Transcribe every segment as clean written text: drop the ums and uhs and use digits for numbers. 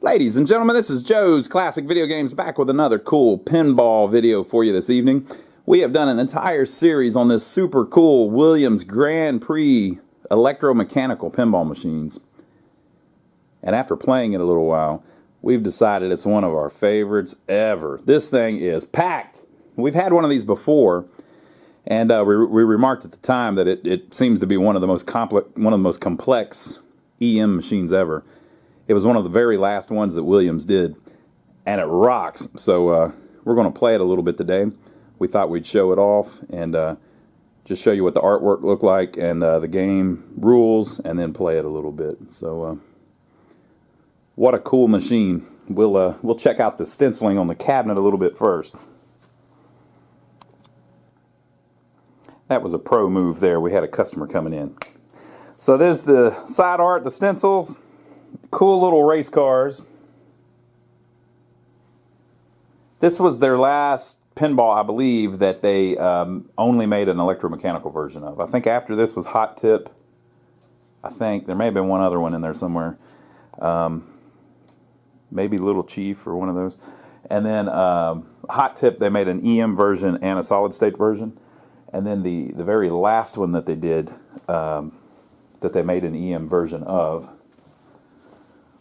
Ladies and gentlemen, this is Joe's Classic Video Games back with another cool pinball video for you this evening. We have done an entire series on this super cool Williams Grand Prix electromechanical pinball machines. And after playing it a little while, we've decided it's one of our favorites ever. This thing is packed. We've had one of these before, and we remarked at the time that it seems to be one of the most complex EM machines ever. It was one of the very last ones that Williams did, and it rocks. So we're going to play it a little bit today. We thought we'd show it off and just show you what the artwork looked like and the game rules, and then play it a little bit. So what a cool machine. We'll check out the stenciling on the cabinet a little bit first. That was a pro move there. We had a customer coming in. So there's the side art, the stencils. Cool little race cars. This was their last pinball, I believe, that they only made an electromechanical version of. I think after this was Hot Tip. I think there may have been one other one in there somewhere. Maybe Little Chief or one of those. And then Hot Tip, they made an EM version and a solid state version. And then the very last one that they did, that they made an EM version of,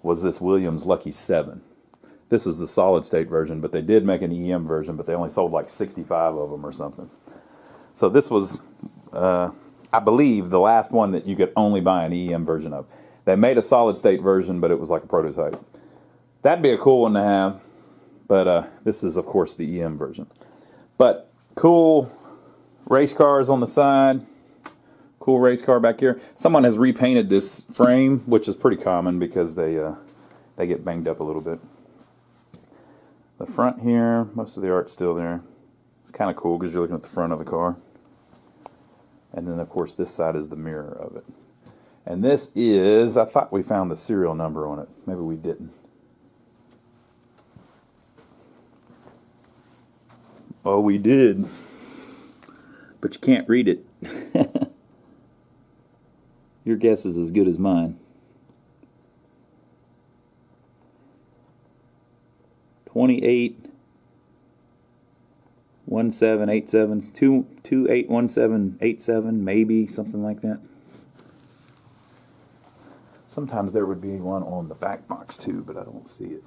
was this Williams Lucky 7. This is the solid state version, but they did make an EM version, but they only sold like 65 of them or something. So this was, I believe, the last one that you could only buy an EM version of. They made a solid state version, but it was like a prototype. That'd be a cool one to have, but this is, of course, the EM version. But cool race cars on the side. Cool race car back here. Someone has repainted this frame, which is pretty common because they get banged up a little bit. The front here, most of the art's still there. It's kind of cool because you're looking at the front of the car. And then, of course, this side is the mirror of it. And this is, I thought we found the serial number on it. Maybe we didn't. Oh, we did. But you can't read it. Your guess is as good as mine. 281787, 281787, maybe something like that. Sometimes there would be one on the back box too, but I don't see it.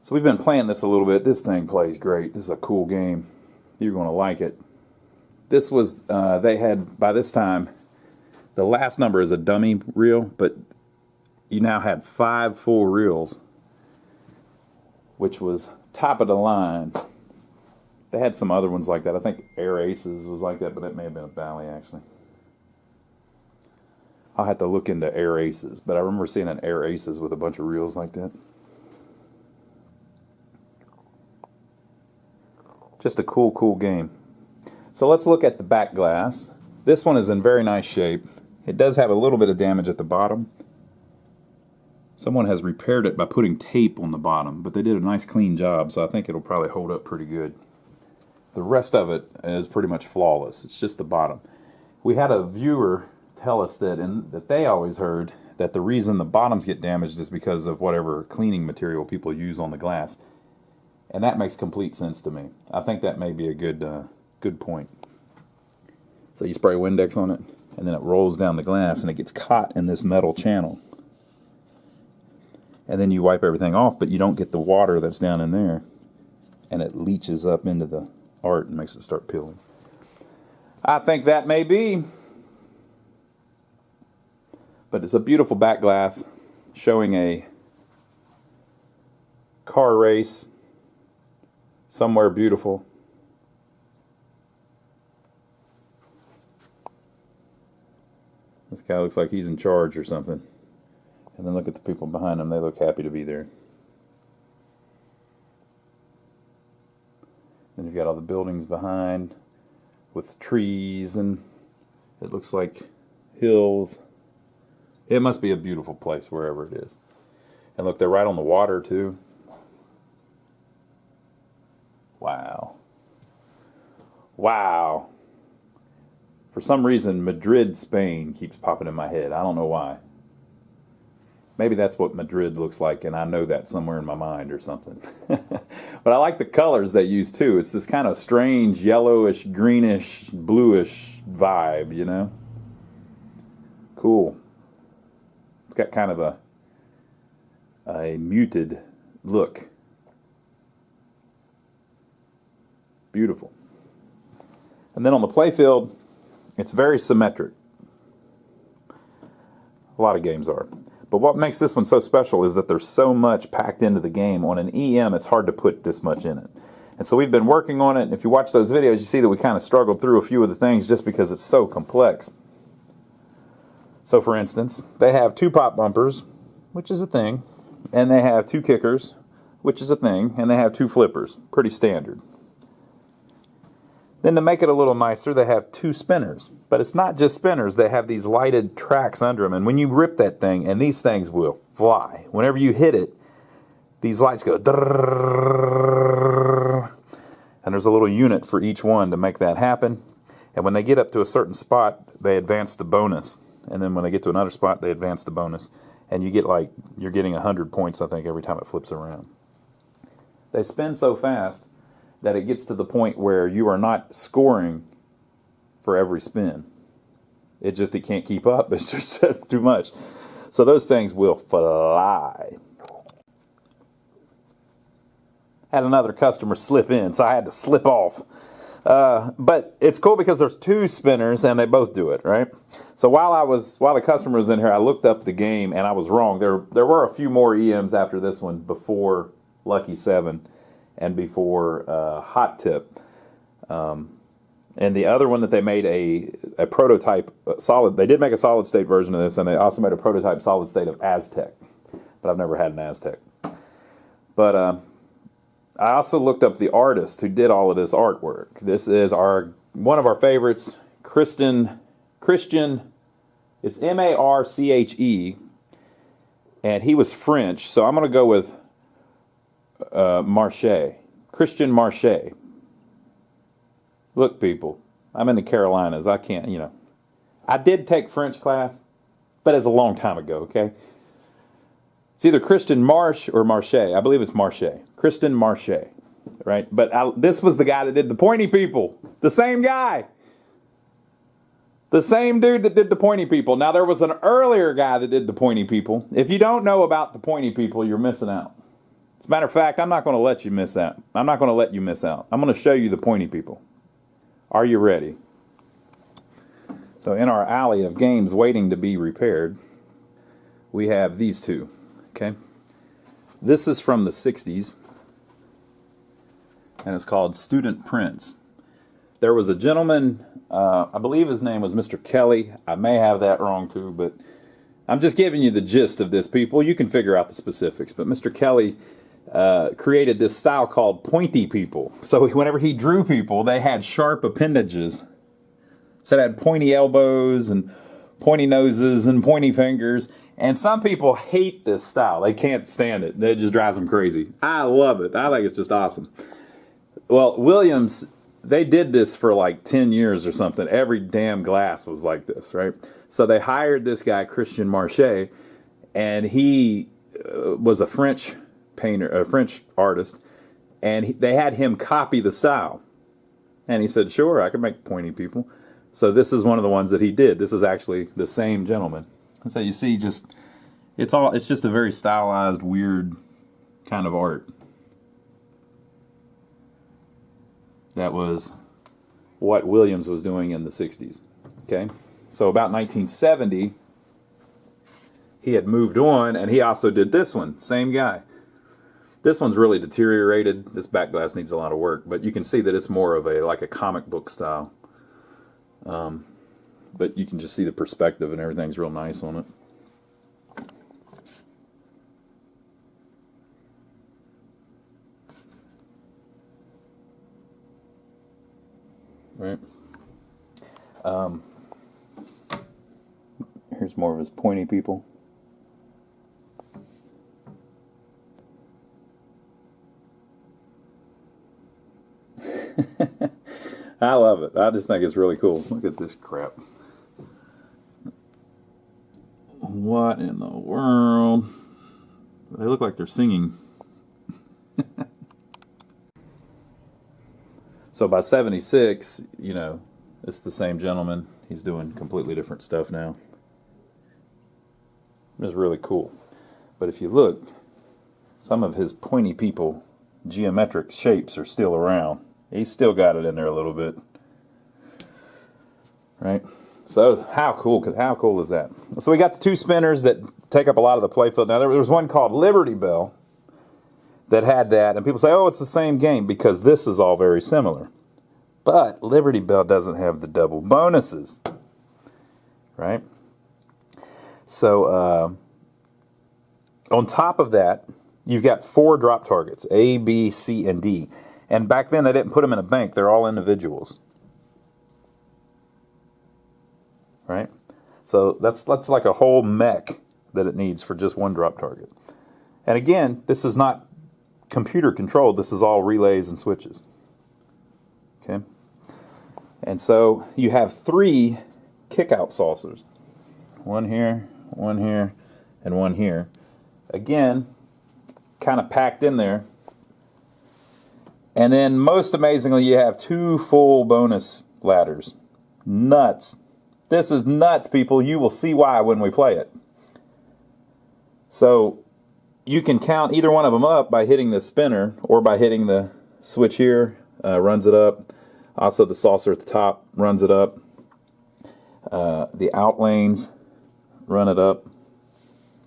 So we've been playing this a little bit. This thing plays great. This is a cool game. You're going to like it. This was, they had, by this time, the last number is a dummy reel, but you now had 5 full reels, which was top of the line. They had some other ones like that. I think Air Aces was like that, but it may have been a Bally, actually. I'll have to look into Air Aces, but I remember seeing an Air Aces with a bunch of reels like that. Just a cool game. So let's look at the Backglass. This one is in very nice shape. It does have a little bit of damage at the bottom. Someone has repaired it by putting tape on the bottom, but they did a nice clean job, so I think it'll probably hold up pretty good. The rest of it is pretty much flawless. It's just the bottom. We had a viewer tell us that they always heard that the reason the bottoms get damaged is because of whatever cleaning material people use on the glass. And that makes complete sense to me. I think that may be a good point. So you spray Windex on it, and then it rolls down the glass, and it gets caught in this metal channel. And then you wipe everything off, but you don't get the water that's down in there. And it leaches up into the art and makes it start peeling. I think that may be. But it's a beautiful back glass showing a car race somewhere beautiful. This guy looks like he's in charge or something. And then look at the people behind him. They look happy to be there. Then you've got all the buildings behind with trees, and it looks like hills. It must be a beautiful place wherever it is. And look, they're right on the water too. Wow. Wow. For some reason, Madrid, Spain keeps popping in my head. I don't know why. Maybe that's what Madrid looks like, and I know that somewhere in my mind or something. But I like the colors they use, too. It's this kind of strange yellowish, greenish, bluish vibe, you know? Cool. It's got kind of a muted look. Beautiful. And then on the Playfield, it's very symmetric. A lot of games are. But what makes this one so special is that there's so much packed into the game. On an EM, it's hard to put this much in it. And so we've been working on it, and if you watch those videos, you see that we kind of struggled through a few of the things just because it's so complex. So for instance, they have 2 pop bumpers, which is a thing, and they have 2 kickers, which is a thing, and they have 2 flippers, pretty standard. Then to make it a little nicer, they have 2 spinners. But it's not just spinners. They have these lighted tracks under them. And when you rip that thing, and these things will fly. Whenever you hit it, these lights go. And there's a little unit for each one to make that happen. And when they get up to a certain spot, they advance the bonus. And then when they get to another spot, they advance the bonus. And you get like, you're getting 100 points, I think, every time it flips around. They spin so fast that it gets to the point where you are not scoring for every spin. It can't keep up. It's just it's too much. So those things will fly. Had another customer slip in, so I had to slip off. But it's cool because there's 2 spinners and they both do it, right? So while the customer was in here, I looked up the game and I was wrong. There were a few more EMs after this one before Lucky 7. And before Hot Tip. And the other one that they made a prototype solid, they did make a solid state version of this, and they also made a prototype solid state of Aztec. But I've never had an Aztec. But I also looked up the artist who did all of this artwork. This is one of our favorites, Christian, it's Marche, and he was French, so I'm going to go with Marche. Christian Marche. Look, people, I'm in the Carolinas. I can't, I did take French class, but it's a long time ago, okay? It's either Christian Marche or Marche. I believe it's Marche. Christian Marche, right? But this was the guy that did the pointy people. The same guy. The same dude that did the pointy people. Now, there was an earlier guy that did the pointy people. If you don't know about the pointy people, you're missing out. As a matter of fact, I'm not going to let you miss out. I'm not going to let you miss out. I'm going to show you the pointy people. Are you ready? So in our alley of games waiting to be repaired, we have these 2. Okay? This is from the 60s, and it's called Student Prince. There was a gentleman, I believe his name was Mr. Kelly. I may have that wrong too, but I'm just giving you the gist of this, people. You can figure out the specifics. But Mr. Kelly created this style called pointy people. So whenever he drew people, they had sharp appendages. So they had pointy elbows and pointy noses and pointy fingers. And some people hate this style. They can't stand it. It just drives them crazy. I love it. I think it's just awesome. Well, Williams, they did this for like 10 years or something. Every damn glass was like this, right? So they hired this guy, Christian Marche, and he was a French painter, a French artist, and they had him copy the style. And he said, sure, I can make pointy people. So this is one of the ones that he did. This is actually the same gentleman. And so you see, it's just a very stylized, weird kind of art. That was what Williams was doing in the 60s. Okay? So about 1970, he had moved on, and he also did this one. Same guy. This one's really deteriorated. This backglass needs a lot of work, but you can see that it's more of like a comic book style. But you can just see the perspective, and everything's real nice on it. Right. Here's more of his pointy people. I love it. I just think it's really cool. Look at this crap. What in the world? They look like they're singing. So by 76, you know, it's the same gentleman. He's doing completely different stuff now. It's really cool. But if you look, some of his pointy people, geometric shapes are still around. He's still got it in there a little bit. Right? So how cool is that? So we got the two spinners that take up a lot of the playfield. Now there was one called Liberty Bell that had that, and people say, oh, it's the same game because this is all very similar. But Liberty Bell doesn't have the double bonuses. Right? So on top of that, you've got 4 drop targets, A, B, C, and D. And back then, they didn't put them in a bank. They're all individuals. Right? So that's like a whole mech that it needs for just one drop target. And again, this is not computer controlled. This is all relays and switches. Okay? And so you have 3 kick-out saucers. One here, and one here. Again, kind of packed in there. And then, most amazingly, you have 2 full bonus ladders. Nuts. This is nuts, people. You will see why when we play it. So, you can count either one of them up by hitting the spinner or by hitting the switch here, runs it up. Also, the saucer at the top runs it up. The out lanes run it up.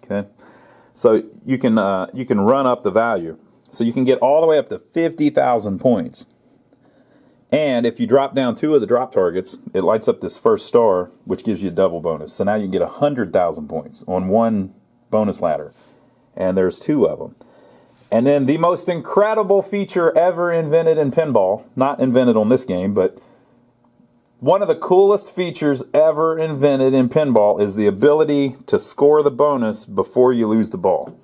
Okay, so you can run up the value. So you can get all the way up to 50,000 points. And if you drop down 2 of the drop targets, it lights up this first star, which gives you a double bonus. So now you can get 100,000 points on one bonus ladder. And there's 2 of them. And then the most incredible feature ever invented in pinball, not invented on this game, but one of the coolest features ever invented in pinball is the ability to score the bonus before you lose the ball.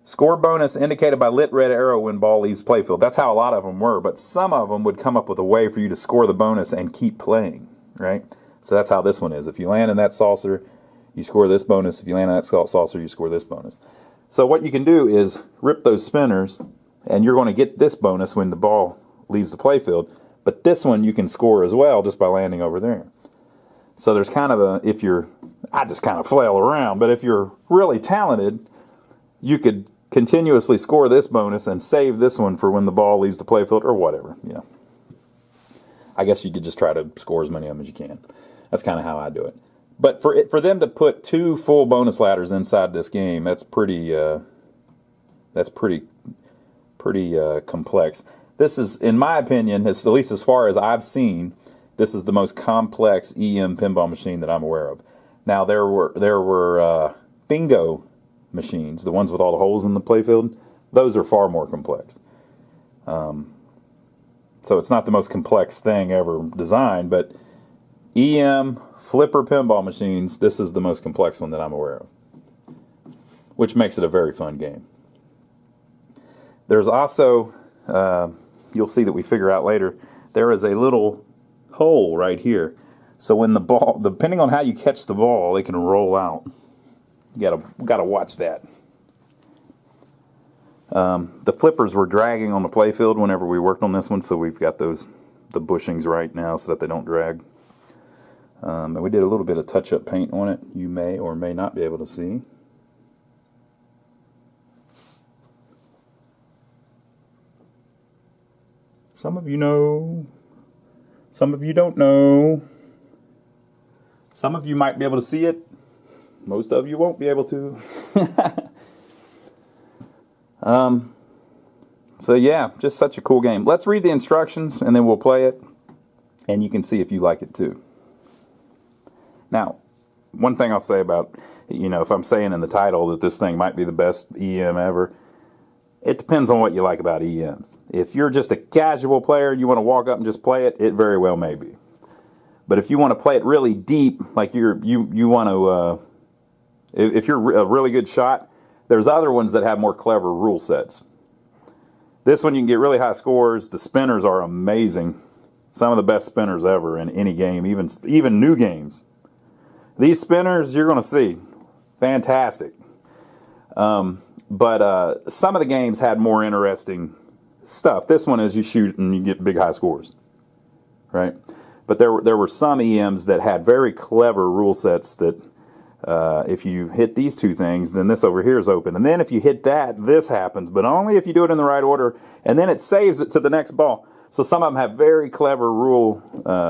Score bonus indicated by lit red arrow when ball leaves playfield. That's how a lot of them were, but some of them would come up with a way for you to score the bonus and keep playing, right? So that's how this one is. If you land in that saucer, you score this bonus. If you land in that saucer, you score this bonus. So what you can do is rip those spinners, and you're going to get this bonus when the ball leaves the playfield. But this one you can score as well just by landing over there. So there's kind of I just kind of flail around, but if you're really talented, you could continuously score this bonus and save this one for when the ball leaves the playfield or whatever. Yeah. I guess you could just try to score as many of them as you can. That's kind of how I do it. But for them to put 2 full bonus ladders inside this game, that's pretty complex. This is, in my opinion, at least as far as I've seen, this is the most complex EM pinball machine that I'm aware of. Now there were bingo machines, the ones with all the holes in the playfield. Those are far more complex. So it's not the most complex thing ever designed, but EM flipper pinball machines, this is the most complex one that I'm aware of, which makes it a very fun game. There's also, you'll see that we figure out later, there is a little hole right here. So when the ball, depending on how you catch the ball, it can roll out. You gotta watch that. The flippers were dragging on the playfield whenever we worked on this one, so we've got the bushings right now so that they don't drag. And we did a little bit of touch-up paint on it. You may or may not be able to see. Some of you know. Some of you don't know. Some of you might be able to see it. Most of you won't be able to. So yeah, just such a cool game. Let's read the instructions and then we'll play it. And you can see if you like it too. Now, one thing I'll say about, if I'm saying in the title that this thing might be the best EM ever, it depends on what you like about EMs. If you're just a casual player and you want to walk up and just play it, it very well may be. But if you want to play it really deep, like you want to, if you're a really good shot, there's other ones that have more clever rule sets. This one you can get really high scores. The spinners are amazing. Some of the best spinners ever in any game, even new games. These spinners you're going to see. Fantastic. But some of the games had more interesting stuff. This one is you shoot and you get big high scores. Right? But there were some EMs that had very clever rule sets that if you hit these two things, then this over here is open. And then if you hit that, this happens. But only if you do it in the right order. And then it saves it to the next ball. So some of them have very clever rule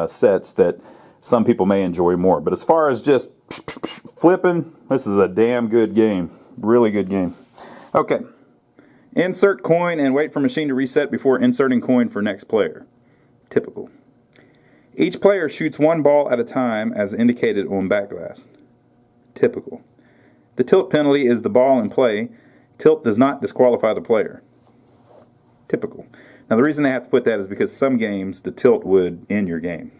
sets that some people may enjoy more. But as far as just flipping, this is a damn good game. Really good game. Okay. Insert coin and wait for machine to reset before inserting coin for next player. Typical. Each player shoots one ball at a time as indicated on Backglass. Typical. The tilt penalty is the ball in play. Tilt does not disqualify the player. Typical. Now the reason they have to put that is because some games the tilt would end your game.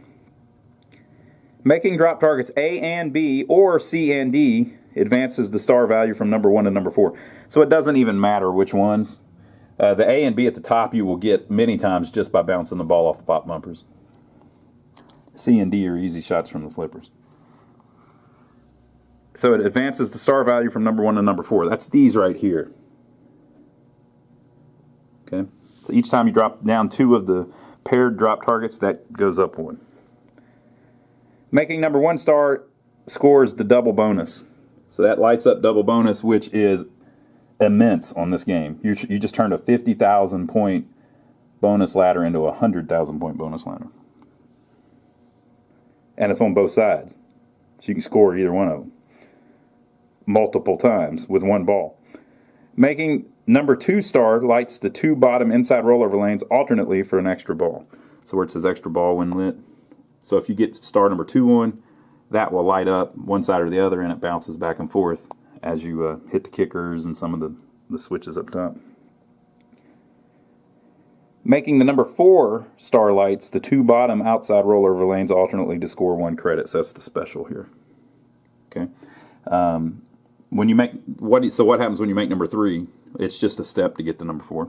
Making drop targets A and B or C and D advances the star value from number 1 to number 4. So it doesn't even matter which ones. The A and B at the top you will get many times just by bouncing the ball off the pop bumpers. C and D are easy shots from the flippers. So it advances the star value from number 1 to number 4. That's these right here. Okay. So each time you drop down 2 of the paired drop targets, that goes up 1. Making number 1 star scores the double bonus. So that lights up double bonus, which is immense on this game. You just turned a 50,000 point bonus ladder into a 100,000 point bonus ladder. And it's on both sides. So you can score either one of them multiple times with one ball. Making number 2 star lights the 2 bottom inside rollover lanes alternately for an extra ball. So where it says extra ball when lit. So if you get star number 2 on, that will light up one side or the other and it bounces back and forth as you hit the kickers and some of the switches up top. Making the number 4 star lights the 2 bottom outside rollover lanes alternately to score 1 credit. So that's the special here. Okay. When you make what happens when you make number 3? It's just a step to get to number 4.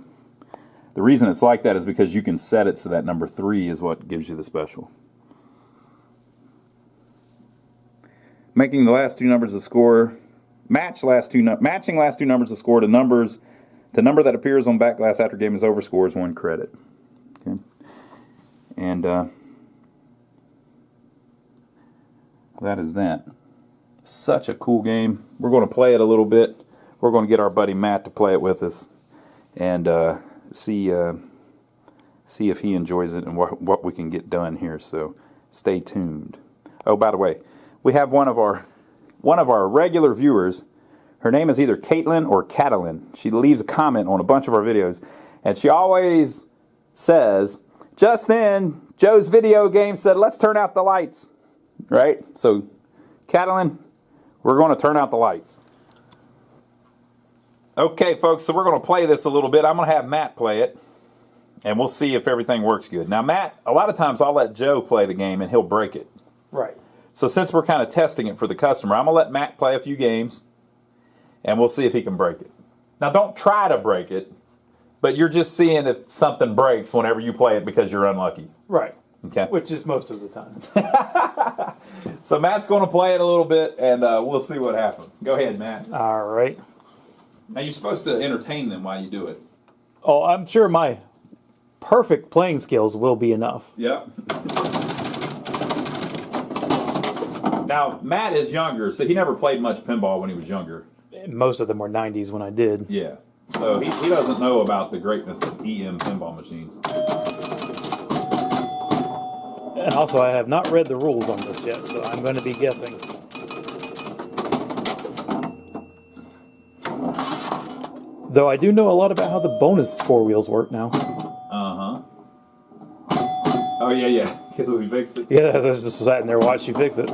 The reason it's like that is because you can set it so that number 3 is what gives you the special. Making the last 2 numbers of score matching last 2 numbers of score to numbers. The number that appears on Backglass after game is over scores 1 credit. Okay, and that is that. Such a cool game. We're going to play it a little bit. We're going to get our buddy Matt to play it with us and see if he enjoys it and what we can get done here. So stay tuned. Oh, by the way, we have one of our regular viewers. Her name is either Caitlin or Catalin. She leaves a comment on a bunch of our videos, and she always says, "Just then, Joe's video game said, let's turn out the lights." Right? So, Catalin, we're going to turn out the lights. Okay, folks, so we're going to play this a little bit. I'm going to have Matt play it, and we'll see if everything works good. Now, Matt, a lot of times I'll let Joe play the game, and he'll break it. Right. So since we're kind of testing it for the customer, I'm going to let Matt play a few games, and we'll see if he can break it. Now, don't try to break it, but you're just seeing if something breaks whenever you play it because you're unlucky. Right. Okay. Which is most of the time. So Matt's going to play it a little bit, and we'll see what happens. Go ahead, Matt. All right. Now, you're supposed to entertain them while you do it. Oh, I'm sure my perfect playing skills will be enough. Yep. Now, Matt is younger, so he never played much pinball when he was younger. Most of them were 90s when I did. Yeah. So he doesn't know about the greatness of EM pinball machines. And also, I have not read the rules on this yet, so I'm going to be guessing. Though I do know a lot about how the bonus score wheels work now. Uh-huh. Oh, yeah. Because we fixed it. Yeah, I was just sitting there watching you fix it.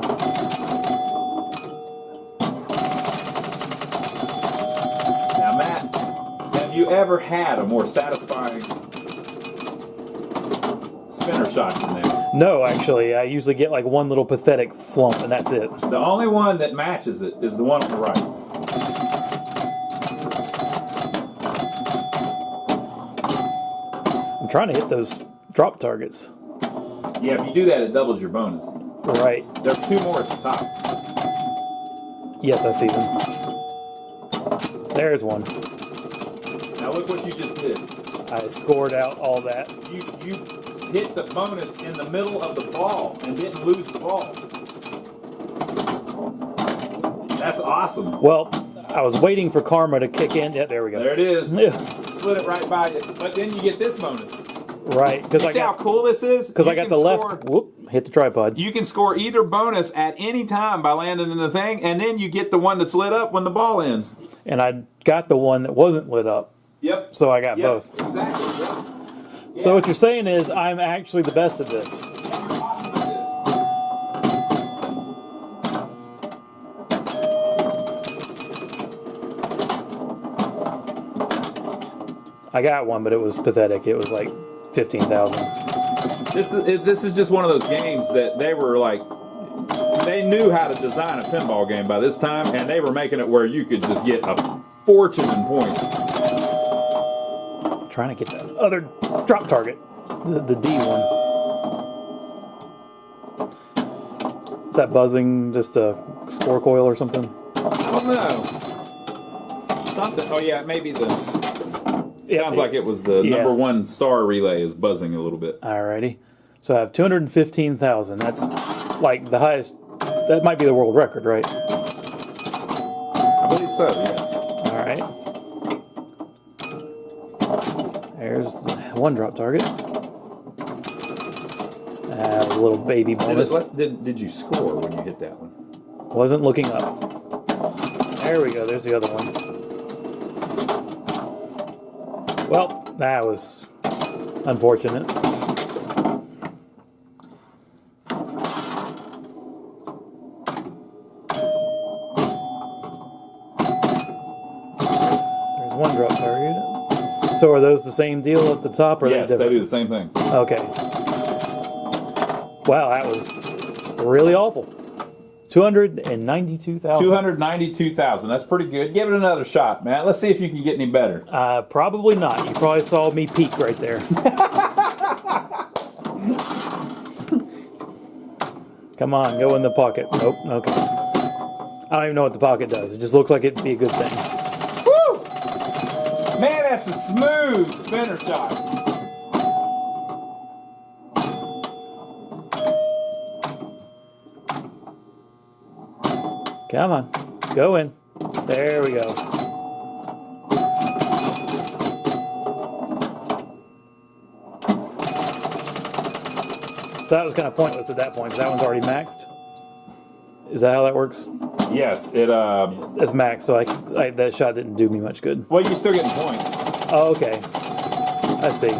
Now, Matt, have you ever had a more satisfying spinner shot than that? No, actually. I usually get like one little pathetic flump, and that's it. The only one that matches it is the one on the right. I'm trying to hit those drop targets. Yeah, if you do that, it doubles your bonus. Right. There's 2 more at the top. Yes, I see them. There's one. Now look what you just did. I scored out all that. You hit the bonus in the middle of the ball and didn't lose the ball. That's awesome. Well, I was waiting for karma to kick in. Yeah, there we go. There it is. Yeah. Slid it right by you. But then you get this bonus. Right, because You see how cool this is? Because I got the left. Whoop! Hit the tripod. You can score either bonus at any time by landing in the thing, and then you get the one that's lit up when the ball ends. And I got the one that wasn't lit up. Yep. So I got both. Exactly. Yep. Yeah. So what you're saying is I'm actually the best at this. You're awesome at this. I got one, but it was pathetic. It was like 15,000. This is just one of those games that they were like, they knew how to design a pinball game by this time, and they were making it where you could just get a fortune in points. Trying to get that other drop target, the D one. Is that buzzing just a score coil or something? I don't know. Something. Oh yeah, maybe the. Sounds like it was the number 1 star relay is buzzing a little bit. Alrighty. So I have 215,000. That's like the highest. That might be the world record, right? I believe so. Yes. All right. There's one drop target. A little baby bonus. Did you score when you hit that one? Wasn't looking up. There we go. There's the other one. Well, that was unfortunate. There's one drop target. So are those the same deal at the top? Or Yes, they do the same thing. Okay. Wow, that was really awful. 292,000. 292,000. That's pretty good. Give it another shot, man. Let's see if you can get any better. Probably not. You probably saw me peak right there. Come on, go in the pocket. Nope, okay. I don't even know what the pocket does. It just looks like it'd be a good thing. Woo! Man, that's a smooth spinner shot. Come on, go in. There we go. So that was kind of pointless at that point, because that one's already maxed. Is that how that works? Yes, it. It's maxed, so that shot didn't do me much good. Well, you're still getting points. Oh, okay. I see.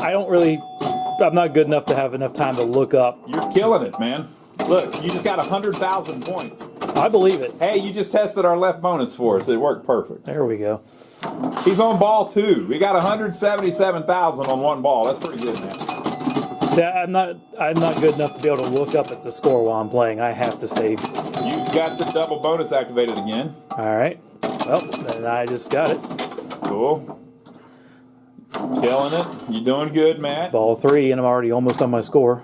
I'm not good enough to have enough time to look up. You're killing it, man. Look, you just got 100,000 points. I believe it. Hey, you just tested our left bonus for us. It worked perfect. There we go. He's on ball 2. We got 177,000 on one ball. That's pretty good, man. Yeah, I'm not good enough to be able to look up at the score while I'm playing. I have to stay. You've got the double bonus activated again. All right. Well, then I just got it. Cool. Killing it. You're doing good, Matt. Ball 3, and I'm already almost on my score.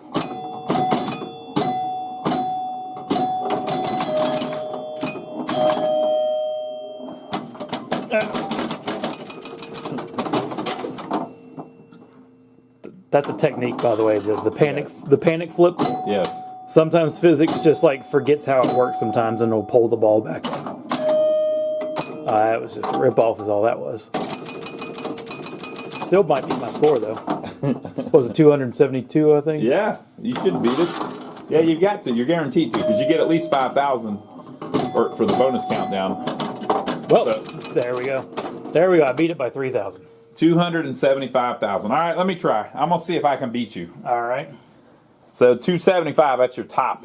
That's a technique, by the way. The panic, Yes. the panic flip. Yes. Sometimes physics just like forgets how it works sometimes, and it'll pull the ball back up. That was just a rip off, is all that was. Still might beat my score though. What was it, 272? I think. Yeah, you should beat it. Yeah, you've got to. You're guaranteed to, because you get at least 5,000 for the bonus countdown. Well, there we go. There we go. I beat it by 3,000. 275,000. All right, let me try. I'm gonna see if I can beat you. All right. So 275. That's your top.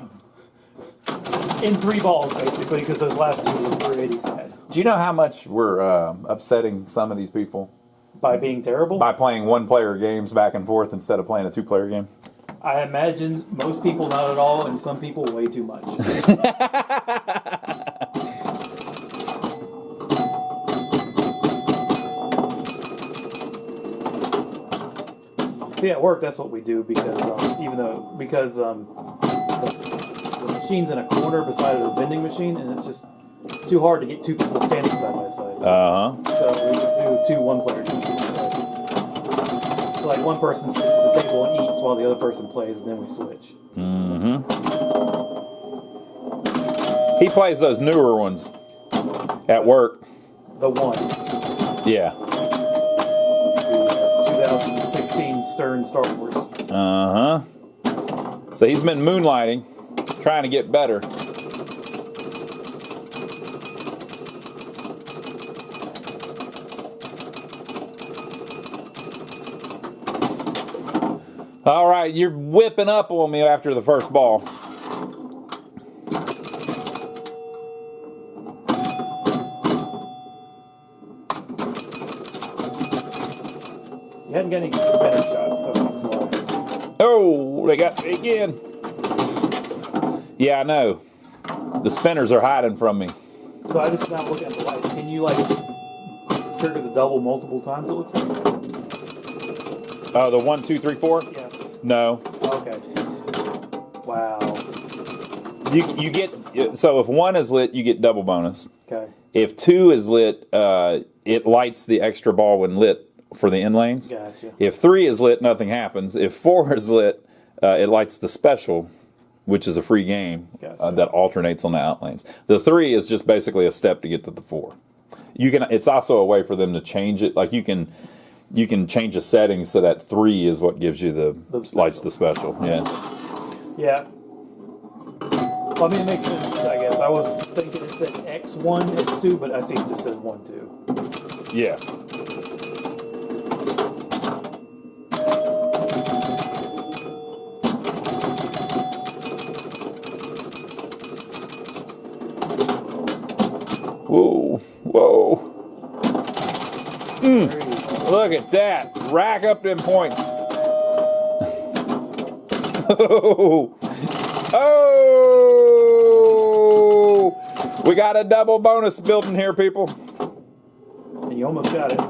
In 3 balls, basically, because those last 2 were 380s had. Do you know how much we're upsetting some of these people By being terrible? by playing 1-player games back and forth instead of playing a 2-player game? I imagine most people not at all, and some people way too much. See, at work, that's what we do because the machine's in a corner beside a vending machine, and it's just too hard to get two people standing side by side. So we just do two one-player teams. So like one person sits at the table and eats while the other person plays, and then we switch. He plays those newer ones at work. The one. Yeah. 2016 Stern Star Wars. So he's been moonlighting, trying to get better. All right, you're whipping up on me after the first ball. You hadn't got any better shots, so that's why. Oh, they got me again. Yeah, I know. The spinners are hiding from me. So I just now look at the lights. Can you like trigger the double multiple times? It looks like. Oh, the 1, 2, 3, 4? Yeah. No. Okay. Wow. You get, so if 1 is lit, you get double bonus. Okay. If 2 is lit, it lights the extra ball when lit for the in lanes. Gotcha. If 3 is lit, nothing happens. If 4 is lit, it lights the special, which is a free game that alternates on the out lanes. The 3 is just basically a step to get to the 4. You can. It's also a way for them to change it. Like you can change the settings so that 3 is what gives you the lights the special. Yeah. Yeah. Well, I mean, it makes sense, I guess. I was thinking it said X1, X2, but I see it just says 1, 2. Yeah. Whoa. Whoa. Look at that. Rack up them points. Oh. Oh. We got a double bonus building here, people. And you almost got it.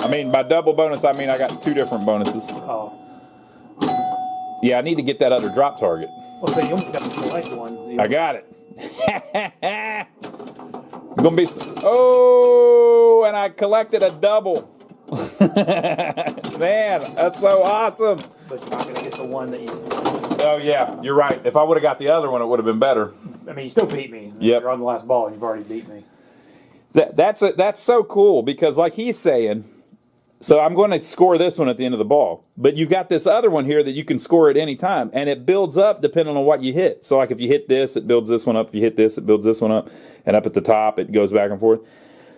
I mean, by double bonus, I mean I got 2 different bonuses. Oh. Yeah, I need to get that other drop target. Well, so you almost got the select one. I got it. Gonna be. Oh, and I collected a double. Man, that's so awesome. But you're not going to get the one that you... Oh, yeah, you're right. If I would have got the other one, it would have been better. I mean, you still beat me. Yep. You're on the last ball and you've already beat me. That's so cool because, like he's saying, so I'm going to score this one at the end of the ball. But you've got this other one here that you can score at any time, and it builds up depending on what you hit. So, like, if you hit this, it builds this one up. If you hit this, it builds this one up. And up at the top, it goes back and forth.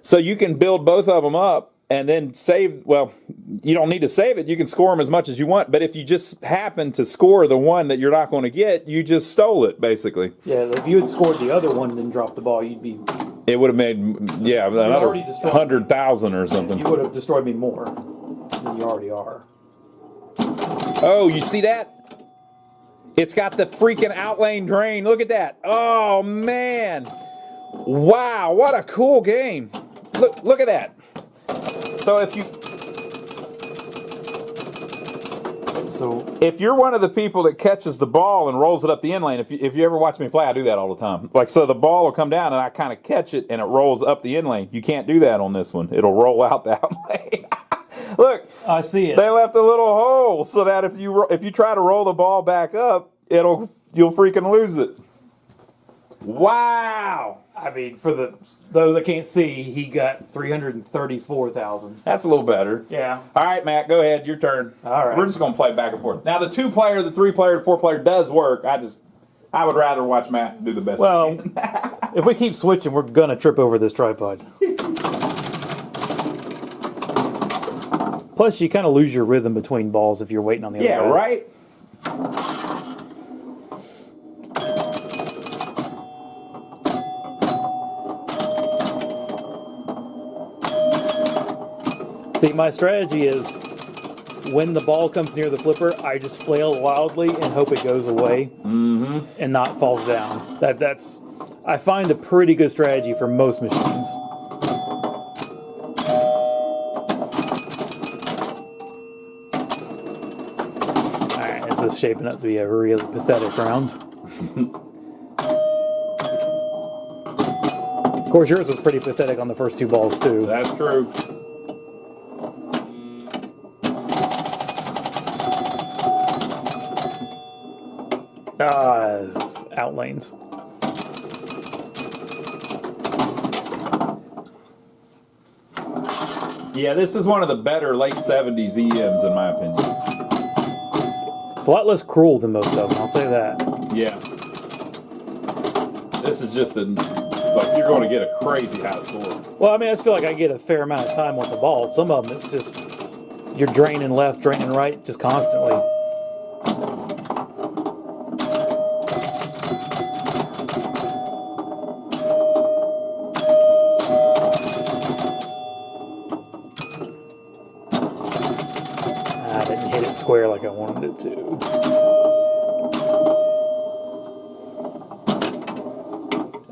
So you can build both of them up and then save. Well, you don't need to save it. You can score them as much as you want. But if you just happen to score the one that you're not going to get, you just stole it, basically. Yeah, if you had scored the other one and then dropped the ball, you'd be... It would have made, yeah, another 100,000 or something. You would have destroyed me more than you already are. Oh, you see that? It's got the freaking outlane drain. Look at that. Oh, man. Wow, what a cool game. Look at that. So if you're one of the people that catches the ball and rolls it up the in lane, if you ever watch me play, I do that all the time. Like, so the ball will come down and I kind of catch it and it rolls up the in lane. You can't do that on this one. It'll roll out the out lane. Look, I see it. They left a little hole so that if you try to roll the ball back up, you'll freaking lose it. Wow. I mean, for those that can't see, he got 334,000. That's a little better. Yeah. All right, Matt, go ahead. Your turn. All right. We're just going to play back and forth. Now, the 2-player, the 3-player, the 4-player does work. I would rather watch Matt do the best. Well, if we keep switching, we're going to trip over this tripod. Plus, you kind of lose your rhythm between balls if you're waiting on the other guy. Yeah, right? See, my strategy is when the ball comes near the flipper, I just flail loudly and hope it goes away and not falls down. That's I find a pretty good strategy for most machines. is shaping up to be a really pathetic round. Of course, yours was pretty pathetic on the first 2 balls, too. That's true. Out lanes. Yeah, this is one of the better late 70s EMs, in my opinion. It's a lot less cruel than most of them, I'll say that. Yeah. This is just like you're going to get a crazy high score. Well, I mean, I just feel like I get a fair amount of time with the ball. Some of them, it's just, you're draining left, draining right, just constantly. I didn't hit it square like I wanted it to.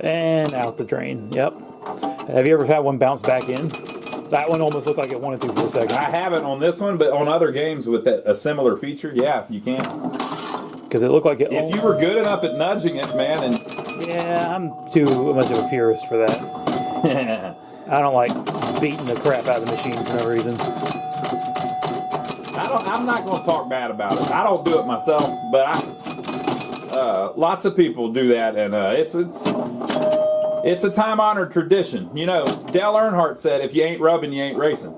And out the drain. Yep. Have you ever had one bounce back in? That one almost looked like it wanted to for a second. I haven't on this one, but on other games with a similar feature, yeah, you can. Because it looked like it. If you were good enough at nudging it, man, and yeah, I'm too much of a purist for that. I don't like beating the crap out of the machine for no reason. I'm not going to talk bad about it. I don't do it myself, but lots of people do that, and it's a time-honored tradition. You know, Dale Earnhardt said, "If you ain't rubbing, you ain't racing."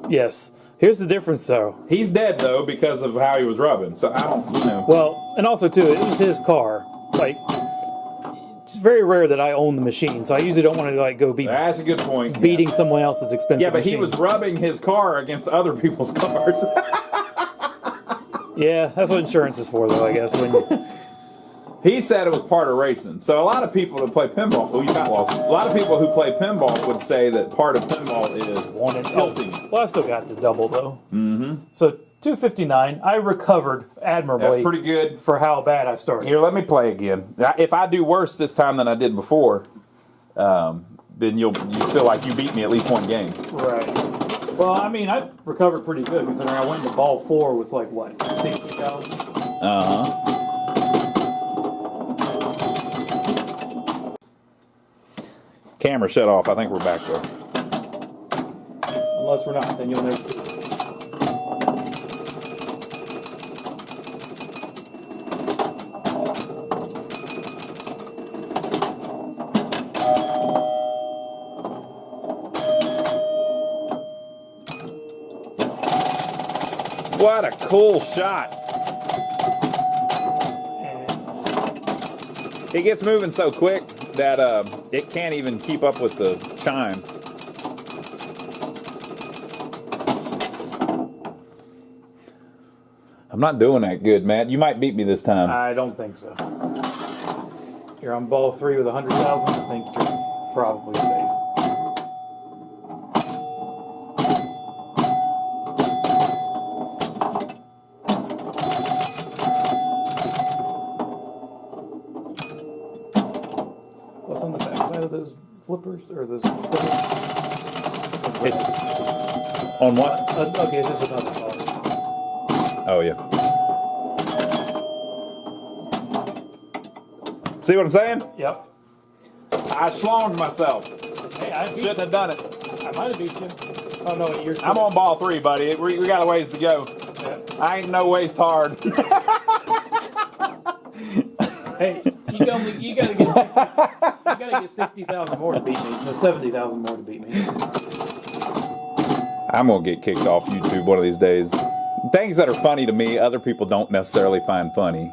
Yes. Here's the difference, though. He's dead though because of how he was rubbing. So I don't, you know. Well, and also too, it was his car. Like, it's very rare that I own the machine, so I usually don't want to like go be That's a good point. beating someone else's expensive Yeah, but machine. he was rubbing his car against other people's cars. Yeah, that's what insurance is for, though, I guess. When He said it was part of racing. So a lot of people that play pinball, well, you got lost. A lot of people who play pinball would say that part of pinball is tilting. Well, I still got the double, though. Mm-hmm. So, 259, I recovered admirably. That's pretty good. For how bad I started. Here, let me play again. If I do worse this time than I did before, then you feel like you beat me at least one game. Right. Well, I mean, I recovered pretty good considering I went into ball 4 with like, what, 60,000? Uh-huh. Camera shut off. I think we're back there. Unless we're not, then you'll never see it. What a cool shot. It gets moving so quick that it can't even keep up with the chime. I'm not doing that good, Matt. You might beat me this time. I don't think so. You're on ball 3 with 100,000. I think you're probably safe. What's on the back side of those flippers or those flippers? It's on what? Okay, this is another ball. Oh, yeah. See what I'm saying? Yep. I schlonged myself. Hey, I Shouldn't have done it. I might have beat you. Oh no, you're. I'm on ball 3, buddy. We got a ways to go. Yeah. I ain't no ways hard. Hey, you gotta get 60,000 more to beat me. No, 70,000 more to beat me. I'm gonna get kicked off YouTube one of these days. Things that are funny to me, other people don't necessarily find funny.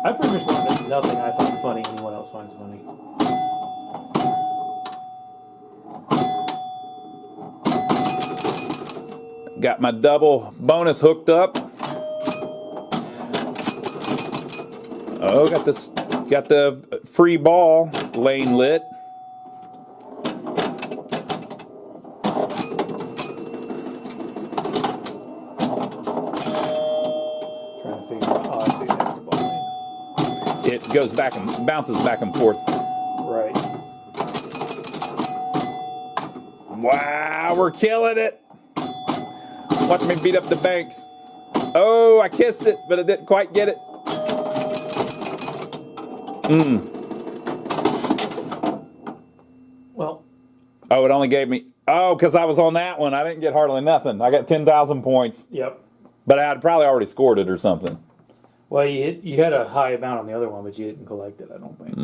I pretty much learned that nothing I find funny anyone else finds funny. Got my double bonus hooked up. Oh, got the free ball lane lit. Trying to figure out. Oh, I see the extra ball lane. It goes back and bounces back and forth. Right. Wow, we're killing it. Watch me beat up the banks. Oh, I kissed it, but I didn't quite get it. Well. Oh, it only gave me... Oh, because I was on that one. I didn't get hardly nothing. I got 10,000 points. Yep. But I had probably already scored it or something. Well, you had a high amount on the other one, but you didn't collect it, I don't think.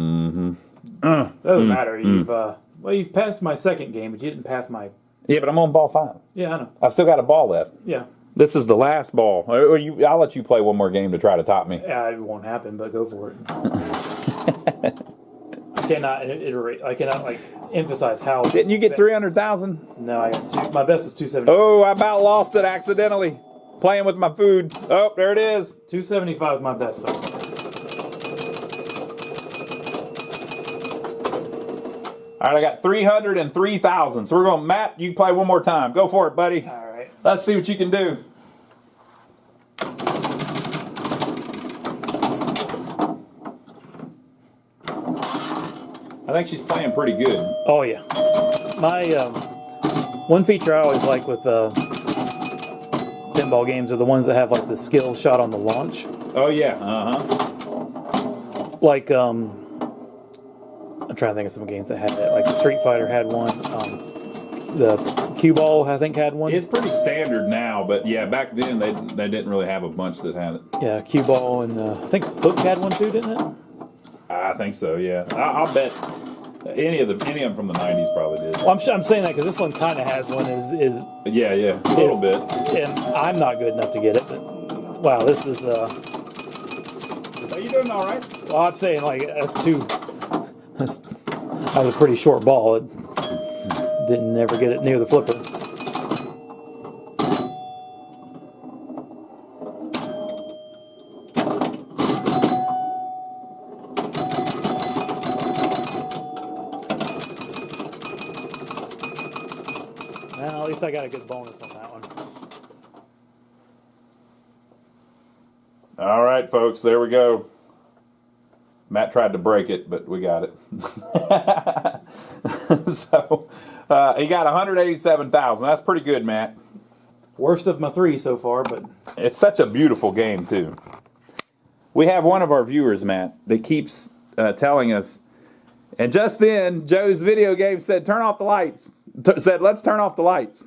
Doesn't matter. You've passed my second game, but you didn't pass my... Yeah, but I'm on ball 5. Yeah, I know. I still got a ball left. Yeah. This is the last ball. I'll let you play one more game to try to top me. Yeah, it won't happen, but go for it. I cannot iterate. I cannot emphasize how. Didn't you get 300,000? No, I got two. My best was 270. Oh, I about lost it accidentally. Playing with my food. Oh, there it is. 275 is my best so far. All right, I got 303,000. So we're going, Matt, you play one more time. Go for it, buddy. All right. Let's see what you can do. I think she's playing pretty good. Oh, yeah. My one feature I always like with pinball games are the ones that have like the skill shot on the launch. Oh, yeah. Uh-huh. Like, I'm trying to think of some games that had that. Like Street Fighter had one. The Cue Ball, I think, had one. It's pretty standard now, but yeah, back then they didn't really have a bunch that had it. Yeah, Cue Ball, and I think Hook had one too, didn't it? I think so, yeah. I'll bet any of them from the 90s probably did. Well, I'm saying that because this one kind of has one. Yeah, a little bit. And I'm not good enough to get it. But, wow, this is. Are you doing all right? Well, I'm saying like that was a pretty short ball. It didn't ever get it near the flipper. Well, at least I got a good bonus on that one. All right, folks, there we go. Matt tried to break it, but we got it. So he got 187,000. That's pretty good, Matt. Worst of my 3 so far, but It's such a beautiful game, too. We have one of our viewers, Matt, that keeps telling us, and just then, Joe's video game said, turn off the lights. Said, let's turn off the lights.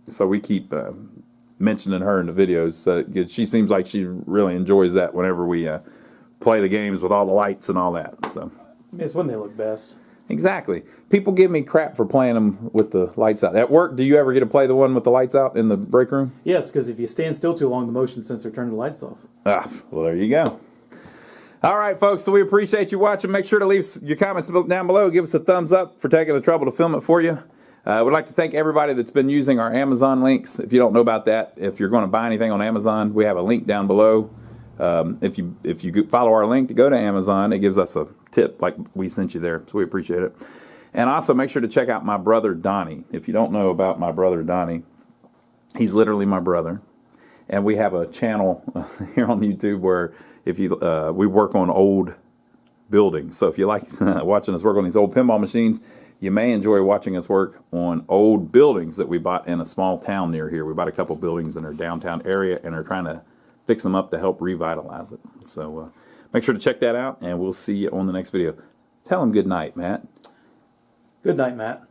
So we keep mentioning her in the videos. She seems like she really enjoys that whenever we play the games with all the lights and all that. So it's when they look best. exactly. People give me crap for playing them with the lights out. At work, do you ever get to play the one with the lights out in the break room? Yes, because if you stand still too long, the motion sensor turns the lights off. Ah, well, there you go. All right, folks, so we appreciate you watching. Make sure to leave your comments down below. Give us a thumbs up for taking the trouble to film it for you. We'd like to thank everybody that's been using our Amazon links. If you don't know about that, if you're going to buy anything on Amazon, we have a link down below. If you follow our link to go to Amazon, it gives us a tip like we sent you there, so we appreciate it. And also make sure to check out my brother Donnie. If you don't know about my brother Donnie, he's literally my brother. And we have a channel here on YouTube where we work on old buildings. So if you like watching us work on these old pinball machines, you may enjoy watching us work on old buildings that we bought in a small town near here. We bought a couple buildings in our downtown area and are trying to fix them up to help revitalize it. So make sure to check that out, and we'll see you on the next video. Tell them good night, Matt. Good night, Matt.